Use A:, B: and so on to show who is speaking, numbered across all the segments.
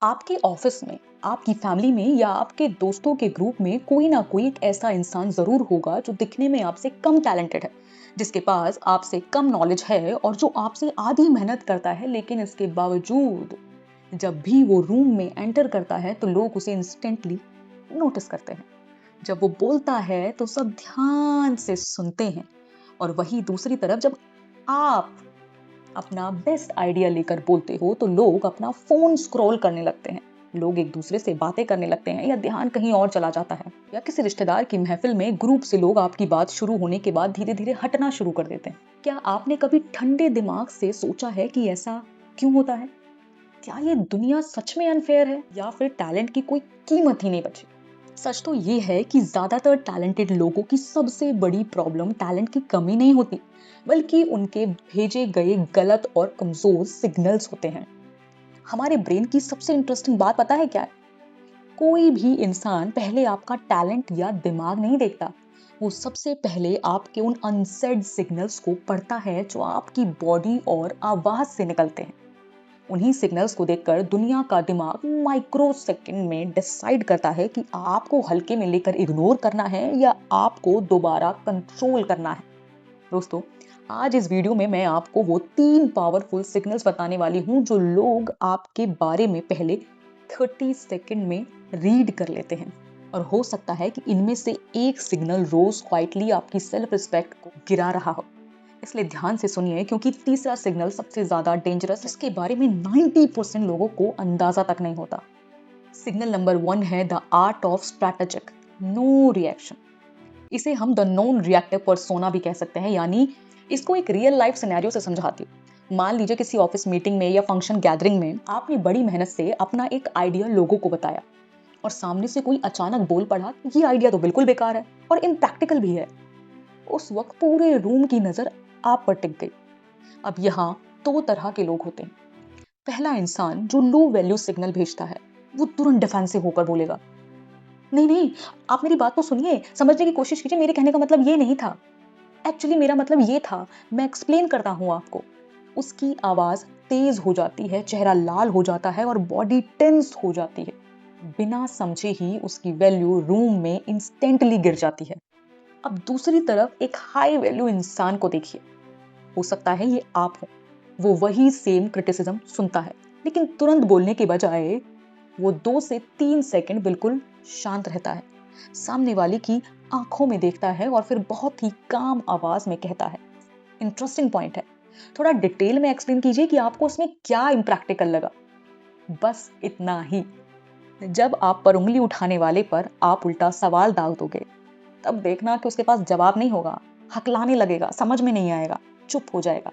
A: आपके ऑफिस में, आपकी फैमिली में या आपके दोस्तों के ग्रुप में कोई ना कोई एक ऐसा इंसान जरूर होगा जो दिखने में आपसे कम टैलेंटेड है, जिसके पास आपसे कम नॉलेज है और जो आपसे आधी मेहनत करता है, लेकिन इसके बावजूद जब भी वो रूम में एंटर करता है तो लोग उसे इंस्टेंटली नोटिस करते हैं। जब वो बोलता है तो सब ध्यान से सुनते हैं, और वही दूसरी तरफ जब आप अपना बेस्ट आइडिया लेकर बोलते हो तो लोग अपना फोन स्क्रॉल करने लगते हैं, लोग एक दूसरे से बातें करने लगते हैं या ध्यान कहीं और चला जाता है। या किसी रिश्तेदार की महफिल में ग्रुप से लोग आपकी बात शुरू होने के बाद धीरे धीरे हटना शुरू कर देते हैं। क्या आपने कभी ठंडे दिमाग से सोचा है कि ऐसा क्यों होता है? क्या ये दुनिया सच में अनफेयर है या फिर टैलेंट की कोई कीमत ही नहीं बची? सच तो ये है कि ज्यादातर टैलेंटेड लोगों की सबसे बड़ी प्रॉब्लम टैलेंट की कमी नहीं होती, बल्कि उनके भेजे गए गलत और कमजोर सिग्नल्स होते हैं। हमारे ब्रेन की सबसे इंटरेस्टिंग बात पता है क्या है? कोई भी इंसान पहले आपका टैलेंट या दिमाग नहीं देखता। वो सबसे पहले आपके उन अनसेड सिग्नल्स को पढ़ता है जो आपकी बॉडी और आवाज से निकलते हैं। उन्हीं सिग्नल्स को देखकर दुनिया का दिमाग माइक्रो सेकंड में डिसाइड करता है कि आपको हल्के में लेकर इग्नोर करना है या आपको दोबारा कंट्रोल करना है। दोस्तों, आज इस वीडियो में मैं आपको वो 3 पावरफुल सिग्नल्स बताने वाली हूँ जो लोग आपके बारे में पहले 30 सेकंड में रीड कर लेते हैं। और हो सकता है कि इनमें से एक सिग्नल रोज क्वाइटली आपकी सेल्फ रिस्पेक्ट को गिरा रहा हो। इसलिए ध्यान से सुनिए, क्योंकि तीसरा सिग्नल सबसे ज्यादा डेंजरस, इसके बारे में 90% लोगों को अंदाजा तक नहीं होता। सिग्नल नंबर 1 है the art of strategic no reaction. इसे हम द नॉन रिएक्टिव पर्सोना भी कह सकते हैं, यानी इसको एक रियल लाइफ सिनेरियो से समझाती हूँ। मान लीजिए किसी ऑफिस मीटिंग में या फंक्शन गैदरिंग में आपने बड़ी मेहनत से अपना एक आइडिया लोगों को बताया, और सामने से कोई अचानक बोल पड़ा कि ये आइडिया तो बिल्कुल बेकार है और इम्प्रैक्टिकल भी है। उस वक्त पूरे रूम की नजर आप पर टिक गई। अब यहाँ 2 तरह के लोग होते हैं। पहला इंसान जो लो वैल्यू सिग्नल भेजता है, वो तुरंत डिफेंसिव होकर बोलेगा, नहीं नहीं, आप मेरी बात तो सुनिए, समझने की कोशिश कीजिए, मेरे कहने का मतलब ये नहीं था, एक्चुअली मेरा मतलब ये था, मैं एक्सप्लेन करता हूँ आपको। उसकी आवाज तेज हो जाती है, चेहरा लाल हो जाता है और बॉडी टेंस हो जाती है। बिना समझे ही उसकी वैल्यू रूम में इंस्टेंटली गिर जाती है। अब दूसरी तरफ एक हाई वैल्यू इंसान को देखिए। हो सकता है ये आप हो। वो वही सेम क्रिटिसिज्म सुनता है, लेकिन तुरंत बोलने के बजाय वो 2 से 3 सेकंड बिल्कुल शांत रहता है, सामने वाले की आंखों में देखता है और फिर बहुत ही काम आवाज में कहता है, इंटरेस्टिंग पॉइंट है, थोड़ा डिटेल में एक्सप्लेन कीजिए कि आपको उसमें क्या इम्प्रैक्टिकल लगा। बस इतना ही। जब आप पर उंगली उठाने वाले पर आप उल्टा सवाल दाग दोगे, तब देखना कि उसके पास जवाब नहीं होगा, हकलाने लगेगा, समझ में नहीं आएगा, चुप हो जाएगा।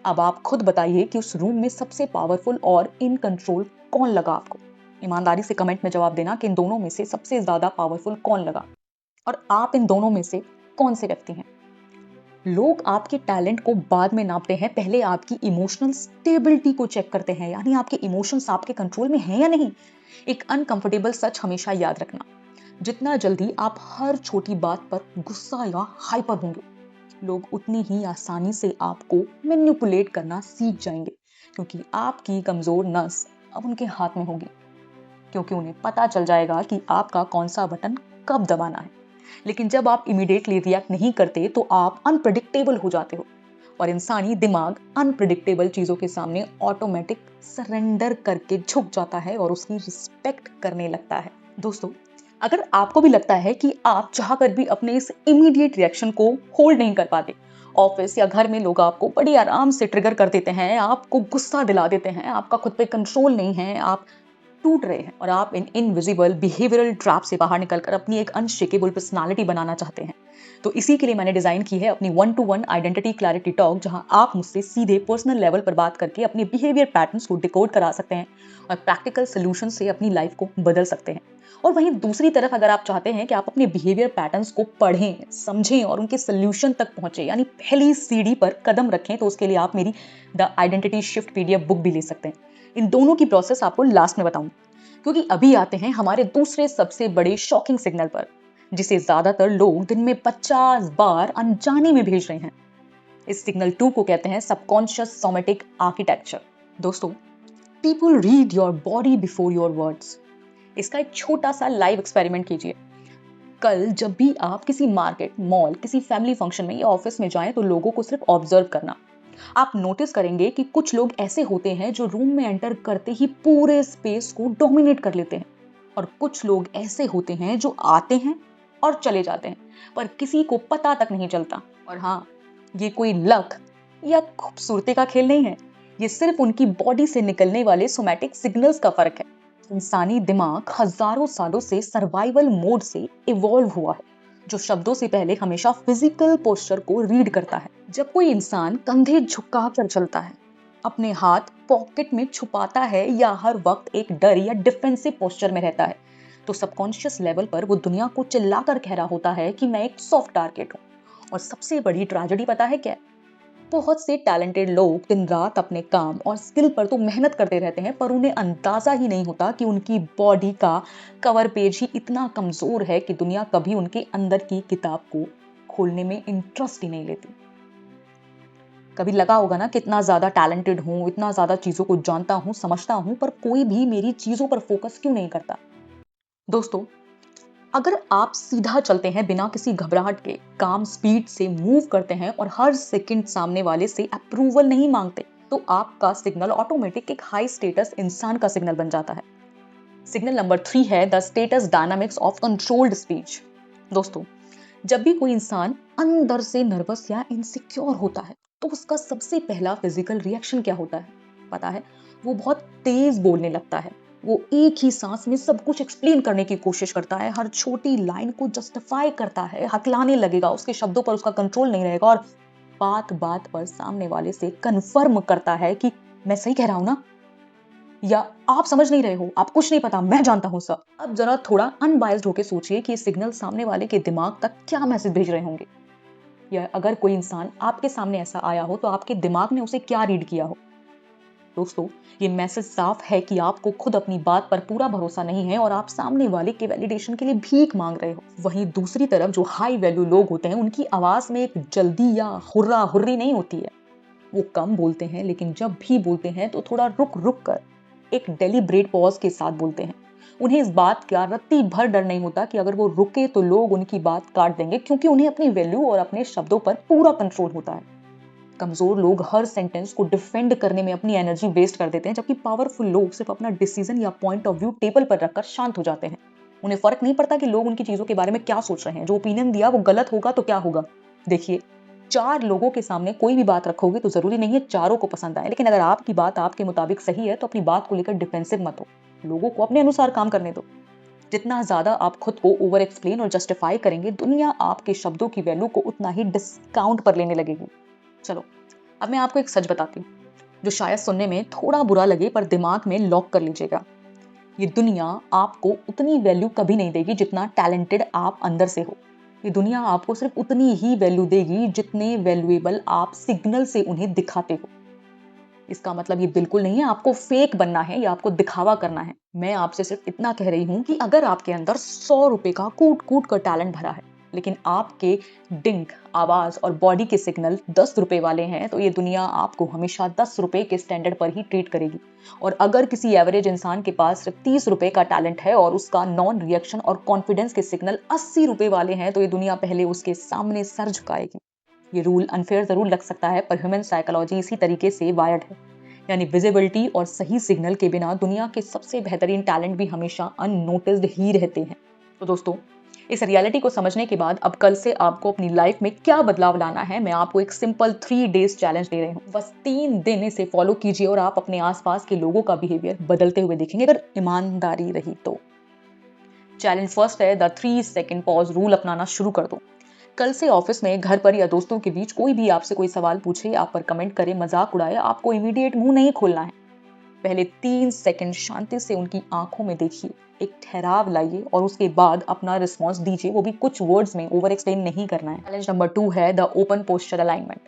A: अब आप खुद बताइए कि उस रूम में सबसे पावरफुल और इन कंट्रोल कौन लगा आपको? ईमानदारी से कमेंट में जवाब देना कि इन दोनों में से सबसे ज्यादा पावरफुल कौन लगा, और आप इन दोनों में से कौन से व्यक्ति हैं? लोग आपके टैलेंट को बाद में नापते हैं, पहले आपकी इमोशनल स्टेबिलिटी को चेक करते हैं, यानी आपके इमोशंस आपके कंट्रोल में हैं या नहीं। एक अनकंफर्टेबल सच हमेशा याद रखना, जितना जल्दी आप हर छोटी बात पर गुस्सा या हाइपर होंगे, लोग उतनी ही आसानी से आपको मैनिपुलेट करना सीख जाएंगे, क्योंकि आपकी कमजोर नस अब उनके हाथ में होगी, क्योंकि उन्हें पता चल जाएगा कि आपका कौन सा बटन कब दबाना है। लेकिन जब आप इमीडिएटली रिएक्ट नहीं करते तो आप अनप्रेडिक्टेबल हो जाते हो, और इंसानी दिमाग अनप्रेडिक्टेबल चीजों के सामने ऑटोमेटिक सरेंडर करके झुक जाता है और उसकी रिस्पेक्ट करने लगता है। दोस्तों, अगर आपको भी लगता है कि आप चाहकर भी अपने इस इमीडिएट रिएक्शन को होल्ड नहीं कर पाते, ऑफिस या घर में लोग आपको बड़ी आराम से ट्रिगर कर देते हैं, आपको गुस्सा दिला देते हैं, आपका खुद पे कंट्रोल नहीं है, आप टूट रहे हैं और आप इन इनविजिबल बिहेवियरल ट्रैप से बाहर निकलकर अपनी एक अनशेकेबल पर्सनालिटी बनाना चाहते हैं, तो इसी के लिए मैंने डिजाइन की है अपनी 1-to-1 आइडेंटिटी क्लैरिटी टॉक, जहां आप मुझसे सीधे पर्सनल लेवल पर बात करके अपने बिहेवियर पैटर्न्स को डिकोड करा सकते हैं और प्रैक्टिकल सोल्यूशन से अपनी लाइफ को बदल सकते हैं। और वहीं दूसरी तरफ, अगर आप चाहते हैं कि आप अपने बिहेवियर पैटर्न्स को पढ़ें, समझें और उनके सोल्यूशन तक पहुंचे, यानी पहली सीढ़ी पर कदम रखें, तो उसके लिए आप मेरी the identity shift PDF book भी ले सकते हैं। इन दोनों की प्रोसेस आपको लास्ट में बताऊंगी, क्योंकि अभी आते हैं हमारे दूसरे सबसे बड़े शॉकिंग सिग्नल पर, जिसे ज्यादातर लोग दिन में 50 बार अनजाने में भेज रहे हैं। इस सिग्नल 2 को कहते हैं सबकॉन्शियस सोमेटिक आर्किटेक्चर। दोस्तों, people read your body before your words. इसका एक छोटा सा लाइव एक्सपेरिमेंट कीजिए। कल जब भी आप किसी मार्केट, मॉल, किसी फैमिली फंक्शन में या ऑफिस में जाएं तो लोगों को सिर्फ ऑब्जर्व करना। आप नोटिस करेंगे कि कुछ लोग ऐसे होते हैं जो रूम में एंटर करते ही पूरे स्पेस को डोमिनेट कर लेते हैं, और कुछ लोग ऐसे होते हैं जो आते हैं और चले जाते हैं पर किसी को पता तक नहीं चलता। और हाँ, ये कोई लक या खूबसूरती का खेल नहीं है, ये सिर्फ उनकी बॉडी से निकलने वाले सोमैटिक सिग्नल्स का फर्क है। इंसानी दिमाग हजारों सालों से सर्वाइवल मोड से इवॉल्व हुआ है, जो शब्दों से पहले हमेशा फिजिकल पोस्चर को रीड करता है। जब कोई इंसान कंधे झुका कर चलता है, अपने हाथ पॉकेट में छुपाता है या हर वक्त एक डर या डिफेंसिव पोस्चर में रहता है, तो सबकॉन्शियस लेवल पर वो दुनिया को चिल्लाकर कह रहा होता है कि मैं एक सॉफ्ट टारगेट हूँ। और सबसे बड़ी ट्रेजेडी पता है क्या? बहुत से टैलेंटेड लोग दिन रात अपने काम और स्किल पर तो मेहनत करते रहते हैं, पर उन्हें अंदाजा ही नहीं होता कि उनकी बॉडी का कवर पेज ही इतना कमजोर है कि दुनिया कभी उनके अंदर की किताब को खोलने में इंटरेस्ट ही नहीं लेती। कभी लगा होगा ना, कितना ज्यादा टैलेंटेड हूँ, इतना ज्यादा चीजों को जानता हूँ, समझता हूँ, पर कोई भी मेरी चीजों पर फोकस क्यों नहीं करता? दोस्तों, अगर आप सीधा चलते हैं बिना किसी घबराहट के, काम स्पीड से मूव करते हैं और हर सेकंड सामने वाले से अप्रूवल नहीं मांगते, तो आपका सिग्नल ऑटोमेटिक एक हाई स्टेटस इंसान का सिग्नल बन जाता है। सिग्नल नंबर 3 है the status dynamics of controlled speech. दोस्तों, जब भी कोई इंसान अंदर से नर्वस या इनसिक्योर होता है, तो उसका सबसे पहला फिजिकल रिएक्शन क्या होता है? पता है? वो बहुत तेज बोलने लगता है। वो एक ही सांस में सब कुछ एक्सप्लेन करने की कोशिश करता है, हर छोटी लाइन को जस्टिफाई करता है, हकलाने लगेगा, उसके शब्दों पर उसका कंट्रोल नहीं रहेगा, और बात बात पर सामने वाले से कंफर्म करता है कि मैं सही कह रहा हूं ना, या आप समझ नहीं रहे हो, आप कुछ नहीं पता, मैं जानता हूं सब। अब जरा थोड़ा अनबायस्ड होकर सोचिए कि ये सिग्नल सामने वाले के दिमाग तक क्या मैसेज भेज रहे होंगे। या अगर कोई इंसान आपके सामने ऐसा आया हो तो आपके दिमाग ने उसे क्या रीड किया हो? दोस्तों, ये मैसेज साफ है कि आपको खुद अपनी बात पर पूरा भरोसा नहीं है और आप सामने वाले के वैलिडेशन के लिए भीख मांग रहे हो। वहीं दूसरी तरफ जो हाई वैल्यू लोग होते हैं, उनकी आवाज में एक जल्दी या हुर्रा हुर्री नहीं होती है। वो कम बोलते हैं, लेकिन जब भी बोलते हैं तो थोड़ा रुक रुक कर, एक डेलिब्रेट पॉज के साथ बोलते हैं। उन्हें इस बात का रत्ती भर डर नहीं होता कि अगर वो रुके तो लोग उनकी बात काट देंगे, क्योंकि उन्हें अपनी वैल्यू और अपने शब्दों पर पूरा कंट्रोल होता है। कमजोर लोग हर सेंटेंस को डिफेंड करने में अपनी एनर्जी वेस्ट कर देते हैं, जबकि पावरफुल लोग सिर्फ अपना डिसीजन या पॉइंट ऑफ व्यू टेबल पर रखकर शांत हो जाते हैं। उन्हें फर्क नहीं पड़ता कि लोग उनकी चीजों के बारे में क्या सोच रहे हैं। जो ओपिनियन दिया वो गलत होगा तो क्या होगा? देखिए, 4 लोगों के सामने कोई भी बात रखोगे तो जरूरी नहीं है चारों को पसंद आए, लेकिन अगर आपकी बात आपके मुताबिक सही है तो अपनी बात को लेकर डिफेंसिव मत हो। लोगों को अपने अनुसार काम करने दो। जितना ज्यादा आप खुद को ओवर एक्सप्लेन और जस्टिफाई करेंगे, दुनिया आपके शब्दों की वैल्यू को उतना ही डिस्काउंट पर लेने लगेगी। चलो, अब मैं आपको एक सच बताती हूँ, जो शायद सुनने में थोड़ा बुरा लगे, पर दिमाग में लॉक कर लीजिएगा। ये दुनिया आपको उतनी वैल्यू कभी नहीं देगी जितना टैलेंटेड आप अंदर से हो। ये दुनिया आपको सिर्फ उतनी ही वैल्यू देगी जितने वैल्यूएबल आप सिग्नल से उन्हें दिखाते हो। इसका मतलब ये बिल्कुल नहीं है आपको फेक बनना है या आपको दिखावा करना है। मैं आपसे सिर्फ इतना कह रही हूँ कि अगर आपके अंदर 100 रुपए का कूट कूट कर टैलेंट भरा है, लेकिन आपके डिंक, आवाज और बॉडी के सिग्नल 10 रुपए वाले हैं, तो ये दुनिया आपको हमेशा 10 रुपए के स्टैंडर्ड पर ही ट्रीट करेगी। और अगर किसी एवरेज इंसान के पास सिर्फ 30 रुपए का टैलेंट है और उसका नॉन रिएक्शन और कॉन्फिडेंस के सिग्नल 80 रुपए वाले हैं, तो ये दुनिया पहले उसके सामने सर झुकाएगी। ये रूल अनफेयर जरूर लग सकता है, पर ह्यूमन साइकोलॉजी इसी तरीके से वायर्ड है। यानी विजिबिलिटी और सही सिग्नल के बिना दुनिया के सबसे बेहतरीन टैलेंट भी हमेशा अननोटिस्ड ही रहते हैं। तो दोस्तों, इस रियलिटी को समझने के बाद अब कल से आपको अपनी लाइफ में क्या बदलाव लाना है, मैं आपको एक सिंपल 3 डेज चैलेंज दे रही हूँ। बस 3 दिन इसे फॉलो कीजिए और आप अपने आसपास के लोगों का बिहेवियर बदलते हुए देखेंगे, अगर ईमानदारी रही तो। चैलेंज फर्स्ट है द 3 सेकंड पॉज रूल अपनाना शुरू कर दो। कल से ऑफिस में, घर पर या दोस्तों के बीच कोई भी आपसे कोई सवाल पूछे, आप पर कमेंट करे, मजाक उड़ाए, आपको इमीडिएट मुंह नहीं खोलना है। पहले 3 सेकंड शांति से उनकी आंखों में देखिए, एक ठहराव लाइए और उसके बाद अपना रिस्पॉन्स दीजिए, वो भी कुछ वर्ड्स में, ओवर एक्सप्लेन नहीं करना है। चैलेंज नंबर 2 है द ओपन पोस्चर अलाइनमेंट।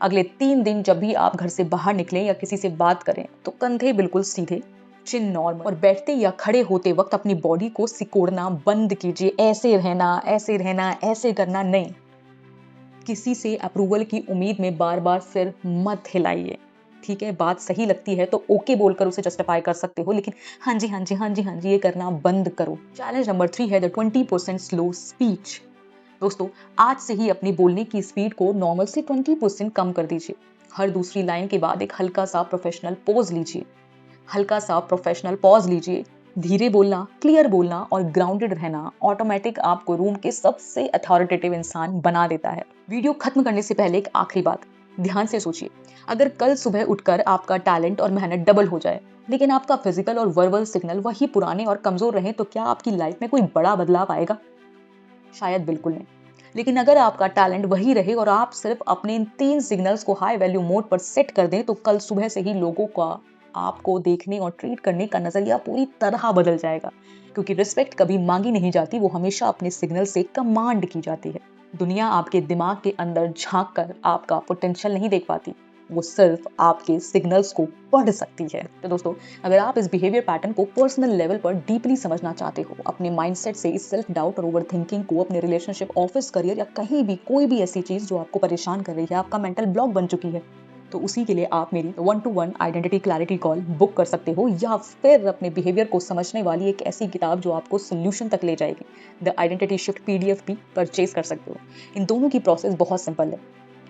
A: अगले 3 दिन जब भी आप घर से बाहर निकलें या किसी से बात करें, तो कंधे बिल्कुल सीधे, चिन नॉर्मल, और बैठते या खड़े होते वक्त अपनी बॉडी को सिकोड़ना बंद कीजिए। ऐसे रहना, ऐसे रहना, ऐसे करना नहीं। किसी से अप्रूवल की उम्मीद में बार बार सिर मत हिलाइए। ठीक है, बात सही लगती है तो ओके बोलकर उसे जस्टिफाई कर सकते हो, लेकिन हाँ जी, हाँ जी, हाँ जी, हाँ जी, ये करना बंद करो। चैलेंज नंबर 3 है द 20% स्लो स्पीच। दोस्तों, आज से ही अपनी बोलने की स्पीड को नॉर्मल से 20% कम कर दीजिए। हर दूसरी लाइन के बाद एक हल्का सा प्रोफेशनल पॉज लीजिए। हल्का सा प्रोफेशनल पॉज लीजिए। धीरे बोलना, क्लियर बोलना और ग्राउंडेड रहना ऑटोमेटिक आपको रूम के सबसे अथॉरिटेटिव इंसान बना देता है। वीडियो खत्म करने से पहले एक आखिरी बात, ध्यान से सोचिए। अगर कल सुबह उठकर आपका टैलेंट और मेहनत डबल हो जाए, लेकिन आपका फिजिकल और वर्बल सिग्नल वही पुराने और कमजोर रहे, तो क्या आपकी लाइफ में कोई बड़ा बदलाव आएगा? शायद बिल्कुल नहीं। लेकिन अगर आपका टैलेंट वही रहे और आप सिर्फ अपने इन 3 सिग्नल्स को हाई वैल्यू मोड पर सेट कर दें, तो कल सुबह से ही लोगों का आपको देखने और ट्रीट करने का नजरिया पूरी तरह बदल जाएगा। क्योंकि रिस्पेक्ट कभी मांगी नहीं जाती, वो हमेशा अपने सिग्नल से कमांड की जाती है। दुनिया आपके दिमाग के अंदर झांक कर आपका पोटेंशियल नहीं देख पाती, वो सिर्फ आपके सिग्नल्स को पढ़ सकती है। तो दोस्तों, अगर आप इस बिहेवियर पैटर्न को पर्सनल लेवल पर डीपली समझना चाहते हो, अपने माइंडसेट से इस सेल्फ डाउट और ओवर थिंकिंग को अपने रिलेशनशिप, ऑफिस, करियर या कहीं भी कोई भी ऐसी चीज जो आपको परेशान कर रही है, आपका मेंटल ब्लॉक बन चुकी है, तो उसी के लिए आप मेरी 1-to-1 identity clarity call book कर सकते हो, या फिर अपने बिहेवियर को समझने वाली एक ऐसी किताब जो आपको सोल्यूशन तक ले जाएगी, द आइडेंटिटी शिफ्ट PDF भी परचेज कर सकते हो। इन दोनों की प्रोसेस बहुत सिंपल है।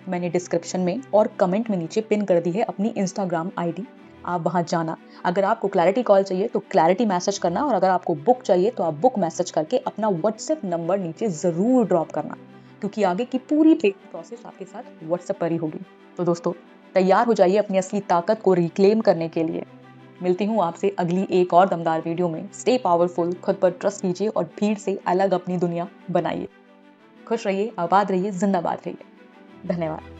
A: मैंने डिस्क्रिप्शन में और कमेंट में नीचे पिन कर दी है अपनी इंस्टाग्राम ID। आप वहां जाना। अगर आपको क्लैरिटी कॉल चाहिए तो क्लैरिटी मैसेज करना, और अगर आपको बुक चाहिए तो आप बुक मैसेज करके अपना व्हाट्सएप नंबर नीचे जरूर ड्रॉप करना, क्योंकि आगे की पूरी पेमेंट प्रोसेस आपके साथ व्हाट्सएप पर ही होगी। तो दोस्तों, तैयार हो जाइए अपनी असली ताकत को रिक्लेम करने के लिए। मिलती हूँ आपसे अगली एक और दमदार वीडियो में। स्टे पावरफुल, खुद पर ट्रस्ट कीजिए और भीड़ से अलग अपनी दुनिया बनाइए। खुश रहिए, आबाद रहिए, जिंदाबाद रहिए। धन्यवाद।